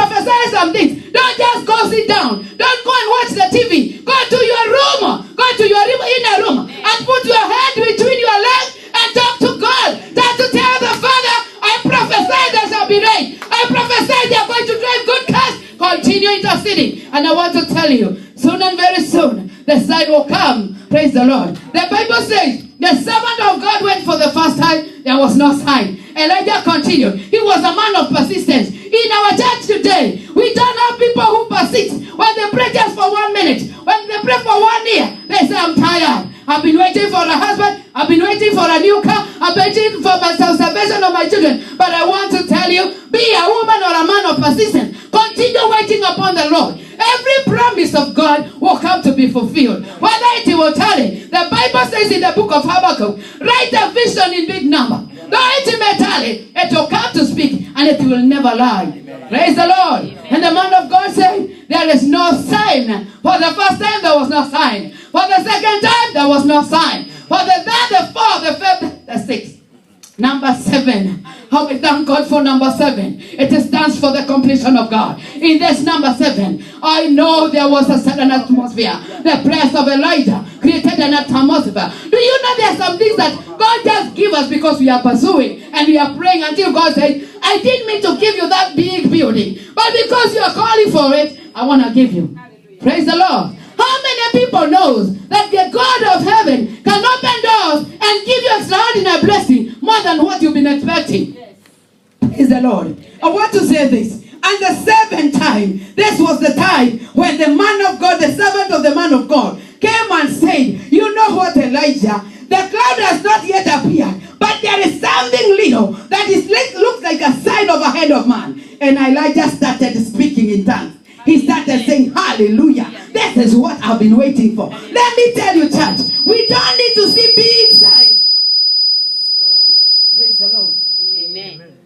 prophesy some things. Don't just go sit down. Don't go and watch the TV. Go to your room. Go to your inner room and put your head between your legs and talk to God. That's to tell the Father, I prophesy there shall be rain. I prophesy they are going to drive good cars. Continue interceding. And I want to tell you, soon and very soon, the sign will come. Praise the Lord. The Bible says, the servant of God went for the first time. There was no sign. Elijah continued. He was a man of persistence. In our church today, we don't have people who persist. When they pray just for 1 minute, when they pray for 1 year, they say, I'm tired. I've been waiting for a husband. I've been waiting for a new car. I've been waiting for my salvation of my children. But I want to tell you, be a woman or a man of persistence. Continue waiting upon the Lord. Every promise of God will come to be fulfilled. Whether it will tarry. The Bible says in the book of Habakkuk, write a vision in big number. Though it may tarry, it will come to speak and it will never lie. Amen. Praise the Lord. Amen. And the man of God said, there is no sign. For the first time, there was no sign. For the second time, there was no sign. For the third, the fourth, the fifth, the sixth. Number 7. How we thank God for number 7. It stands for the completion of God. In this number 7, I know there was a certain atmosphere. The prayers of Elijah created an atmosphere. Do you know there are some things that God just gives us because we are pursuing and we are praying until God says, I didn't mean to give you that big building, but because you are calling for it, I want to give you. Praise the Lord. How many people knows that the God of heaven can open doors and give you extraordinary blessing more than what you've been expecting? Yes. Praise the Lord. I want to say this. And the 7th time, this was the time when the man of God, the servant of the man of God, came and said, you know what, Elijah? The cloud has not yet appeared, but there is something little that looks like a sign of a head of man. And Elijah started speaking in tongues. He started saying, hallelujah. This is what I've been waiting for. Let me tell you, church, we don't need to see big signs. Oh, praise the Lord. Amen.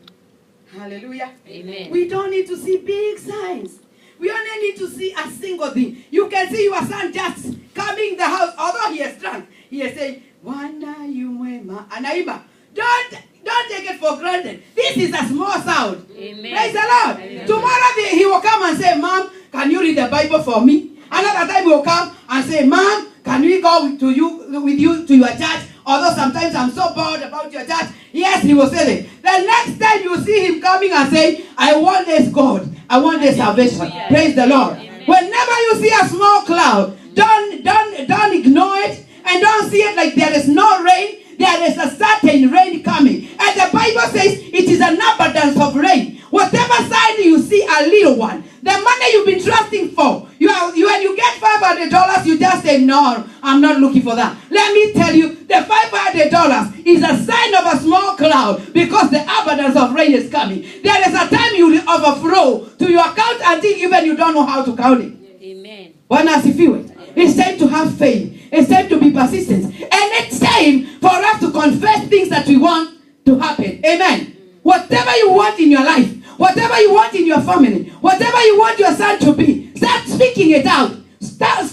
Hallelujah. Amen. We don't need to see big signs. We only need to see a single thing. You can see your son just coming in the house, although he is drunk. He is saying, Wana yumwema anaiba. Don't take it for granted. This is a small sound. Amen. Praise the Lord. Amen. Tomorrow he will come and say, Mom, can you read the Bible for me? Another time he will come and say, Mom, can we go with you to your church? Although sometimes I'm so bored about your church. Yes, he will say it. The next time you see him coming and saying, I want this God. I want this salvation. Praise the Lord. Amen. Whenever you see a small cloud, don't ignore it and don't see it like there is no rain. There is a certain rain coming. And the Bible says it is an abundance of rain. Whatever sign you see, a little one. The money you've been trusting for. When you get $500, you just say, no, I'm not looking for that. Let me tell you, the $500 is a sign of a small cloud because the abundance of rain is coming. There is a time you will overflow to your account until even you don't know how to count it. Amen. It's time to have faith. It's time to be persistent. And it's time for us to confess things that we want to happen. Amen. Whatever you want in your life, whatever you want in your family, whatever you want your son to be, start speaking it out. Start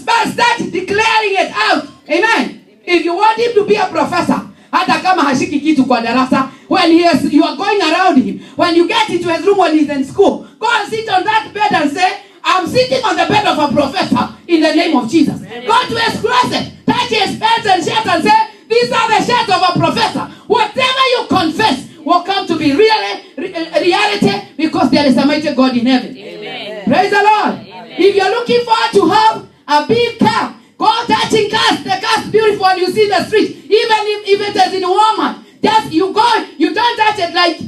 declaring it out. Amen. If you want him to be a professor, hata kama hashiki kitu kwa darasa, when you are going around him, when you get into his room when he's in school, go and sit on that bed and say, I'm sitting on the bed of a professor in the name of Jesus. Go to his closet, touch his pants and shirts and say, these are the shirts of a professor. Whatever you confess will come to be reality because there is a mighty God in heaven. Amen. Praise the Lord. Amen. If you're looking forward to have a big car, go touching cars. The car's beautiful and you see the street. Even if it is in Walmart, just you go, you don't touch it like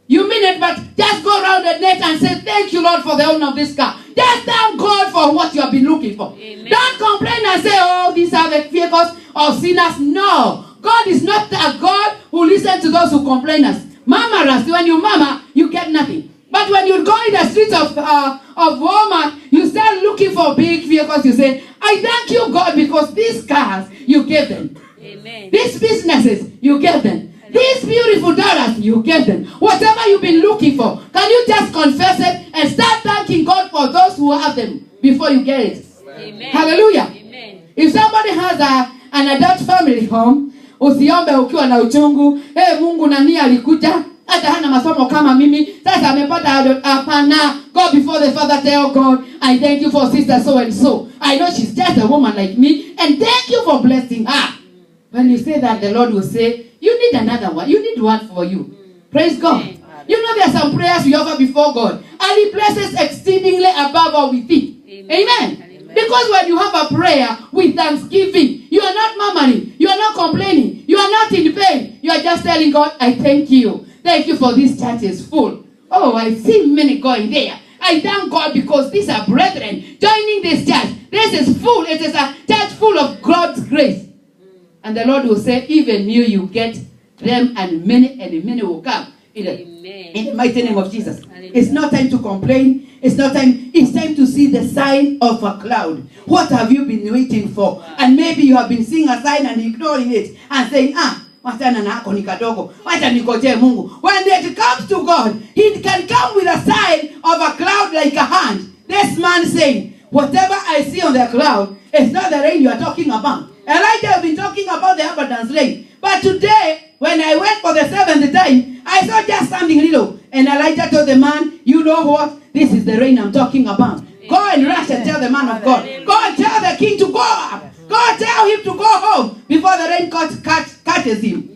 you mean it, but just go around the net and say, thank you, Lord, for the owner of this car. Just thank God for what you have been looking for. Amen. Don't complain and say, oh, these are the vehicles of sinners. No. God is not a God who listens to those who complain us. Mama, when you mama, you get nothing. But when you go in the streets of Walmart, you start looking for big vehicles. You say, I thank you, God, because these cars, you gave them. Amen. These businesses, you gave them. These beautiful daughters, you gave them. Whatever you've been looking for, can you just confess it and start thanking God for those who have them before you get it? Amen. Hallelujah. Amen. If somebody has an adult family home, usiombe ukiwa na uchungu. Mungu nani alikuja hata hana masomo kama mimi, sasa amepata hapana. Go before the Father, tell God, I thank you for sister so and so. I know she's just a woman like me, and thank you for blessing her. When you say that, the Lord will say, you need another one. You need one for you. Praise God. You know there are some prayers we offer before God, and He blesses exceedingly above all we think. Amen. Because when you have a prayer with thanksgiving, you are not murmuring, you are not complaining, you are not in pain. You are just telling God, I thank you. Thank you for this church is full. Oh, I see many going there. I thank God because these are brethren joining this church. This is full. It is a church full of God's grace. And the Lord will say, even you get them, and many will come. In the mighty name of Jesus. Amen. It's not time to complain. It's time to see the sign of a cloud. What have you been waiting for? Wow. And maybe you have been seeing a sign and ignoring it and saying, when it comes to God, He can come with a sign of a cloud like a hand. This man saying, whatever I see on the cloud, it's not the rain you are talking about. Elijah has been talking about the abundance rain. But today, when I went for the 7th time, I saw just something little. And Elijah told the man, you know what? This is the rain I'm talking about. Go and rush and tell the man of God. Go and tell the king to go up. Go and tell him to go home before the rain catches him.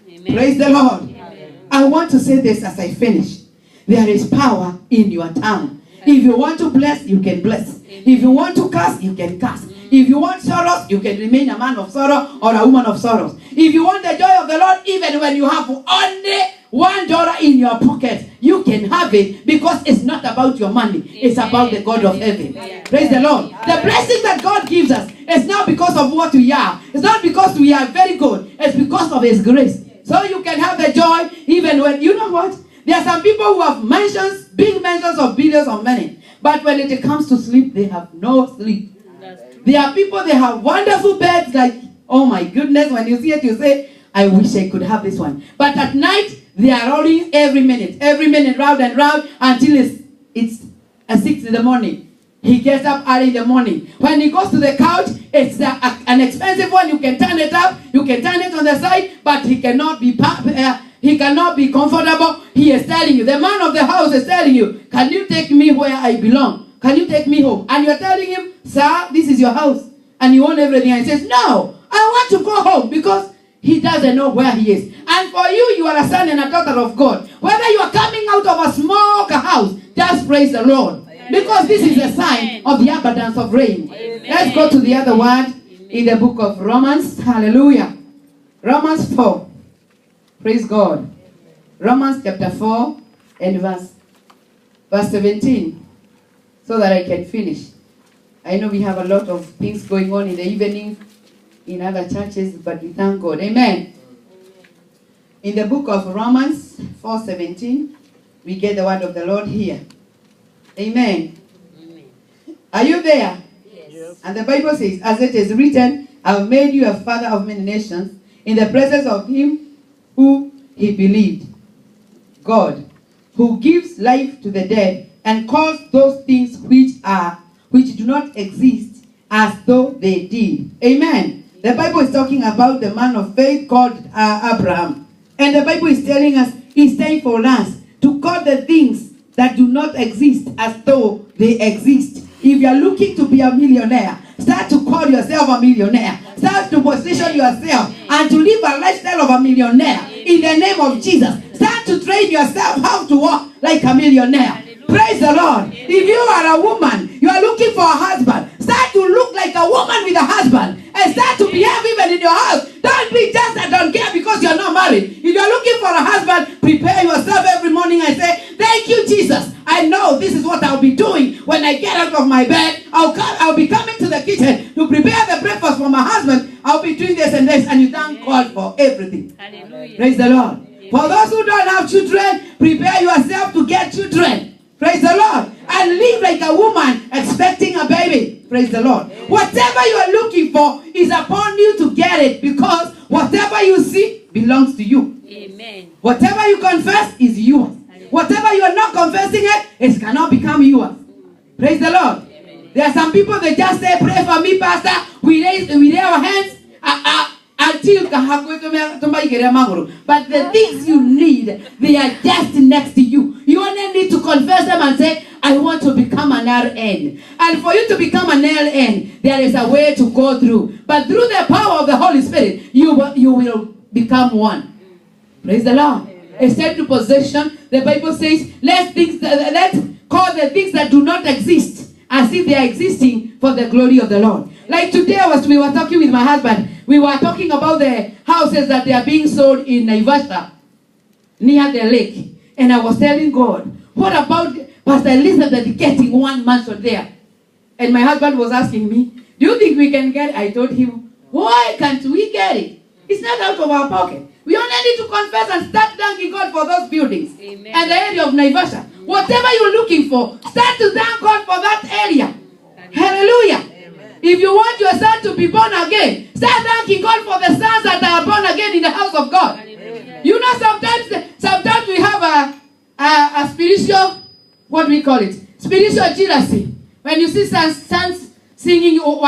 Yes. Praise the Lord. Amen. I want to say this as I finish. There is power in your tongue. If you want to bless, you can bless. If you want to curse, you can curse. If you want sorrows, you can remain a man of sorrow or a woman of sorrows. If you want the joy of the Lord, even when you have only $1 in your pocket, you can have it, because it's not about your money. It's about the God of heaven. Praise the Lord. The blessing that God gives us is not because of what we are. It's not because we are very good. It's because of His grace. So you can have the joy even when, you know what? There are some people who have mansions, big mansions of billions of money. But when it comes to sleep, they have no sleep. There are people, they have wonderful beds, like, oh my goodness, when you see it, you say, I wish I could have this one. But at night, they are rolling every minute, round and round, until it's 6 in the morning. He gets up early in the morning. When he goes to the couch, it's an expensive one. You can turn it up, you can turn it on the side, but he cannot be comfortable. He is telling you, the man of the house is telling you, can you take me where I belong? Can you take me home? And you're telling him, sir, this is your house, and you want everything. And he says, no, I want to go home, because he doesn't know where he is. And for you, you are a son and a daughter of God. Whether you are coming out of a small house, just praise the Lord. Because this is a sign of the abundance of rain. Amen. Let's go to the other word in the book of Romans. Hallelujah. Romans 4. Praise God. Romans chapter 4 and verse 17. So that I can finish. I know we have a lot of things going on in the evening in other churches, but we thank God. Amen. In the book of Romans 4:17, we get the word of the Lord here. Amen. Amen. Are you there? Yes. And the Bible says, as it is written, I have made you a father of many nations in the presence of him who he believed, God, who gives life to the dead and calls those things which do not exist as though they did. Amen. The Bible is talking about the man of faith called Abraham. And the Bible is telling us it's time for us to call the things that do not exist as though they exist. If you are looking to be a millionaire, start to call yourself a millionaire. Start to position yourself and to live a lifestyle of a millionaire in the name of Jesus. Start to train yourself how to walk like a millionaire. Praise the Lord. If you are a woman, you are looking for a husband, start to look like a woman with a husband and start to behave even in your house. Don't be just a don't care because you're not married. If you're looking for a husband, prepare yourself every morning and say, thank you, Jesus. I know this is what I'll be doing when I get out of my bed. I'll be coming to the kitchen to prepare the breakfast for my husband. I'll be doing this and this, and you thank God for everything. Hallelujah. Praise the Lord. For those who don't have children, prepare yourself to get children. Praise the Lord. And live like a woman expecting a baby. Praise the Lord. Whatever you are looking for is upon you to get it, because whatever you see belongs to you. Amen. Whatever you confess is yours. Whatever you are not confessing it cannot become yours. Praise the Lord. Amen. There are some people that just say, pray for me, pastor. We lay our hands. until but the things you need, they are just next to you. You only need to confess them and say, I want to become an RN. And for you to become an RN, there is a way to go through. But through the power of the Holy Spirit, you will become one. Praise the Lord. A certain possession, the Bible says, let's call the things that do not exist as if they are existing for the glory of the Lord. Like today we were talking with my husband. We were talking about the houses that they are being sold in Naivasha, near the lake. And I was telling God, what about Pastor Elizabeth getting one mansion there? And my husband was asking me, do you think we can get it? I told him, why can't we get it? It's not out of our pocket. We only need to confess and start thanking God for those buildings. Amen. And the area of Naivasha. Whatever you're looking for, start to thank God for that area. Amen. Hallelujah. Amen. If you want your son to be born again, start thanking God for the sons that are born again in the house of God. Amen. You know, sometimes we have a spiritual, what do we call it? Spiritual jealousy. When you see sons singing, no.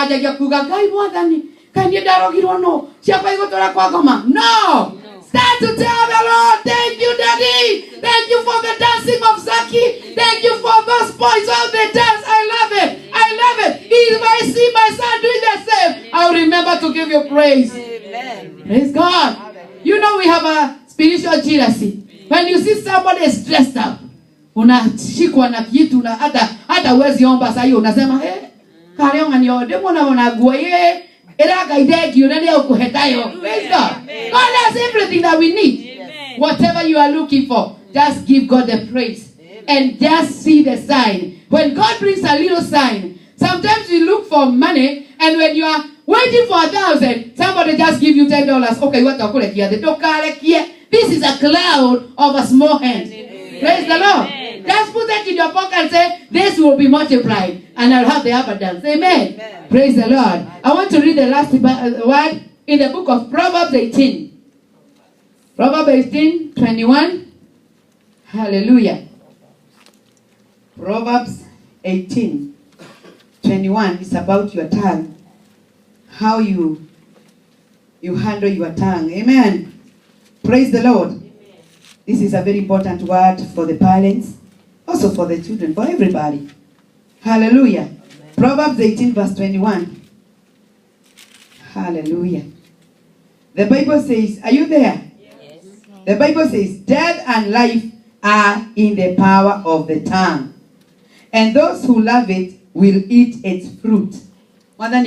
Start to tell the Lord, thank you, Daddy. Thank you for the dancing of Zaki. Thank you for those boys, all the dance. I love it. I love it. If I see my son doing the same, I'll remember to give you praise. Amen. Praise God. You know we have a spiritual jealousy. When you see somebody stressed up, unashikwa na kitu na hata uwezi omba sasa hiyo unasema kare onganio demo na wanagua Praise God. God has everything that we need. Amen. Whatever you are looking for, just give God the praise. Amen. And just see the sign. When God brings a little sign, sometimes you look for money, and when you are waiting for 1,000, somebody just give you $10. Okay, what this is a cloud of a small hand. Amen. Praise the Lord. Amen. Just put it in your pocket and say, this will be multiplied, and I'll have the abundance. Amen. Amen. Praise the Lord. I want to read the last word in the book of Proverbs 18. Proverbs 18, 21. Hallelujah. Proverbs 18, 21 is about your tongue. How you handle your tongue. Amen. Praise the Lord. Amen. This is a very important word for the parents, also for the children, for everybody. Hallelujah. Amen. Proverbs 18 verse 21. Hallelujah. The Bible says, are you there? Yes. The Bible says, death and life are in the power of the tongue, and those who love it will eat its fruit. Amen.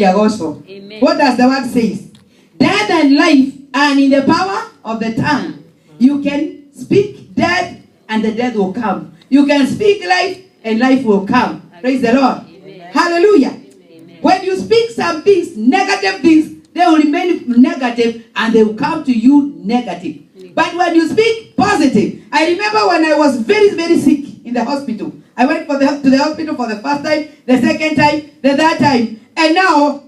What does the word say? Death and life are in the power of the tongue. You can speak death and the death will come. You can speak life and life will come. Praise the Lord. Amen. Hallelujah. Amen. When you speak some things, negative things, they will remain negative and they will come to you negative. Amen. But when you speak positive, I remember when I was very, very sick in the hospital. I went to the hospital for the first time, the second time, the third time. And now,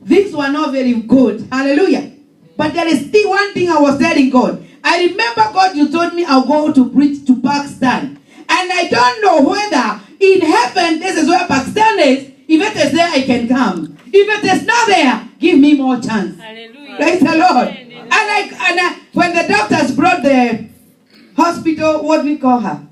things were not very good. Hallelujah. But there is still one thing I was telling God. I remember, God, you told me I'll go to preach to Pakistan. And I don't know whether in heaven, this is where Pakistan is. If it is there, I can come. If it is not there, give me more chance. Hallelujah. Praise the Lord. And when the doctors brought the hospital, what we call her?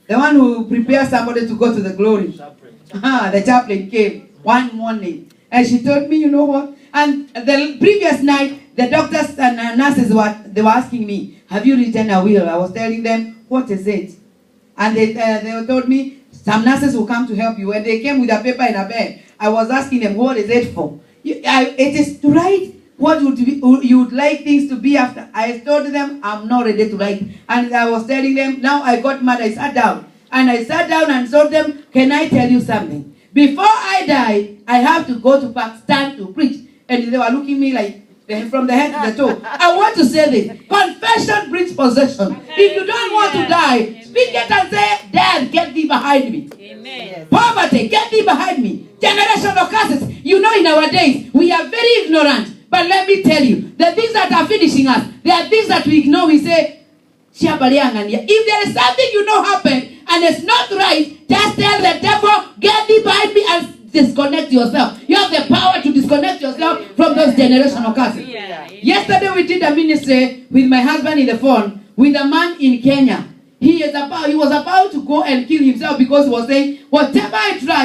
The one who prepares somebody to go to the glory. The chaplain came one morning. And she told me, you know what? And the previous night, the doctors and nurses they were asking me, have you written a will? I was telling them, what is it? And they told me, some nurses will come to help you. When they came with a paper in a bag, I was asking them, what is it for? It is to write what you would like things to be after. I told them, I'm not ready to write. And I was telling them, now I got mad. I sat down. And I sat down and told them, can I tell you something? Before I die, I have to go to Pakistan to preach. And they were looking at me like, from the head to the toe. I want to say this. Confession brings possession. If you don't want to die, speak it and say, Dad, get thee behind me. Amen. Poverty, get thee behind me. Generational curses. You know, in our days, we are very ignorant. But let me tell you, the things that are finishing us, there are things that we ignore. We say, if there is something you know happened and it's not right, just tell the devil, get thee behind me and disconnect yourself. You have the power to disconnect yourself from those generational curses. Yeah. Yesterday we did a ministry with my husband in the phone with a man in Kenya. He was about to go and kill himself because he was saying, whatever I try,